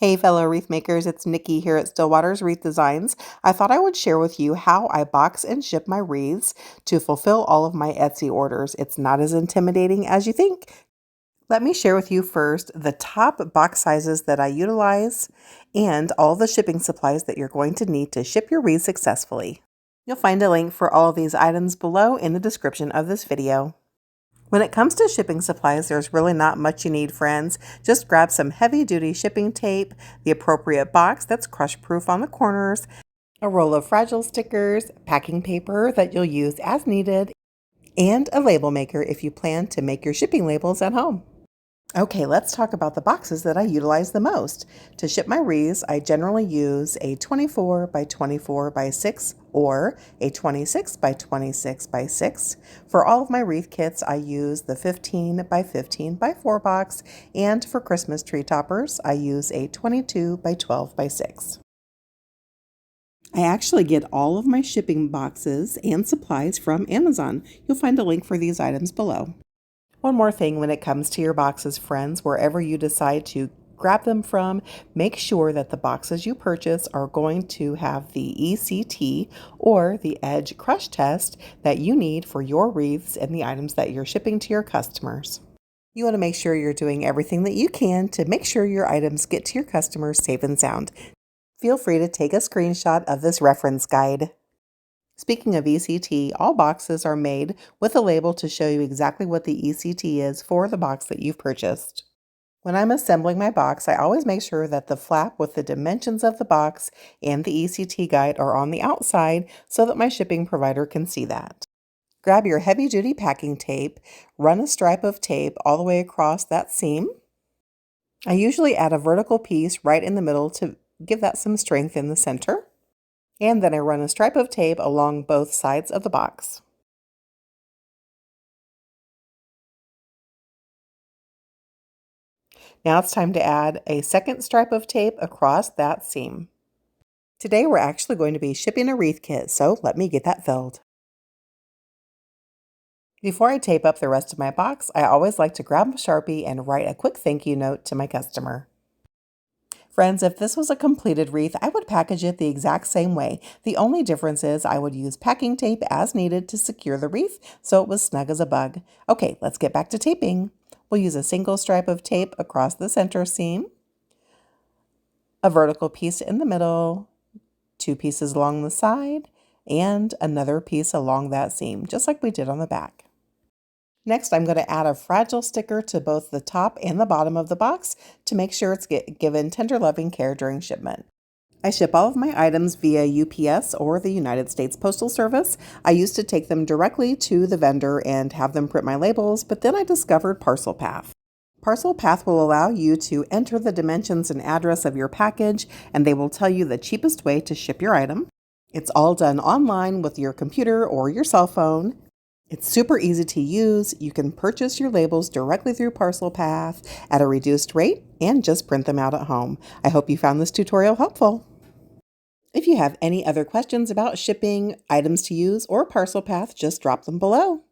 Hey fellow wreath makers, it's Nikki here at Stillwater's Wreath Designs. I thought I would share with you how I box and ship my wreaths to fulfill all of my Etsy orders. It's not as intimidating as you think. Let me share with you first the top box sizes that I utilize and all the shipping supplies that you're going to need to ship your wreaths successfully. You'll find a link for all of these items below in the description of this video. When it comes to shipping supplies, there's really not much you need, friends. Just grab some heavy-duty shipping tape, the appropriate box that's crush-proof on the corners, a roll of fragile stickers, packing paper that you'll use as needed, and a label maker if you plan to make your shipping labels at home. Okay, let's talk about the boxes that I utilize the most. To ship my wreaths, I generally use a 24 by 24 by 6 or a 26 by 26 by 6. For all of my wreath kits, I use the 15 by 15 by 4 box, and for Christmas tree toppers, I use a 22 by 12 by 6. I actually get all of my shipping boxes and supplies from Amazon. You'll find a link for these items below. One more thing when it comes to your boxes, friends, wherever you decide to grab them from, make sure that the boxes you purchase are going to have the ECT or the Edge Crush Test that you need for your wreaths and the items that you're shipping to your customers. You want to make sure you're doing everything that you can to make sure your items get to your customers safe and sound. Feel free to take a screenshot of this reference guide. Speaking of ECT, all boxes are made with a label to show you exactly what the ECT is for the box that you've purchased. When I'm assembling my box, I always make sure that the flap with the dimensions of the box and the ECT guide are on the outside so that my shipping provider can see that. Grab your heavy-duty packing tape, run a stripe of tape all the way across that seam. I usually add a vertical piece right in the middle to give that some strength in the center. And then I run a stripe of tape along both sides of the box. Now it's time to add a second stripe of tape across that seam. Today we're actually going to be shipping a wreath kit, so let me get that filled. Before I tape up the rest of my box, I always like to grab a Sharpie and write a quick thank you note to my customer. Friends, if this was a completed wreath, I would package it the exact same way. The only difference is I would use packing tape as needed to secure the wreath so it was snug as a bug. Okay, let's get back to taping. We'll use a single stripe of tape across the center seam, a vertical piece in the middle, 2 pieces along the side, and another piece along that seam, just like we did on the back. Next, I'm going to add a fragile sticker to both the top and the bottom of the box to make sure it's given tender loving care during shipment. I ship all of my items via UPS or the United States Postal Service. I used to take them directly to the vendor and have them print my labels, but then I discovered Parcel Path. Parcel Path will allow you to enter the dimensions and address of your package, and they will tell you the cheapest way to ship your item. It's all done online with your computer or your cell phone. It's super easy to use. You can purchase your labels directly through Parcel Path at a reduced rate and just print them out at home. I hope you found this tutorial helpful. If you have any other questions about shipping, items to use, or Parcel Path, just drop them below.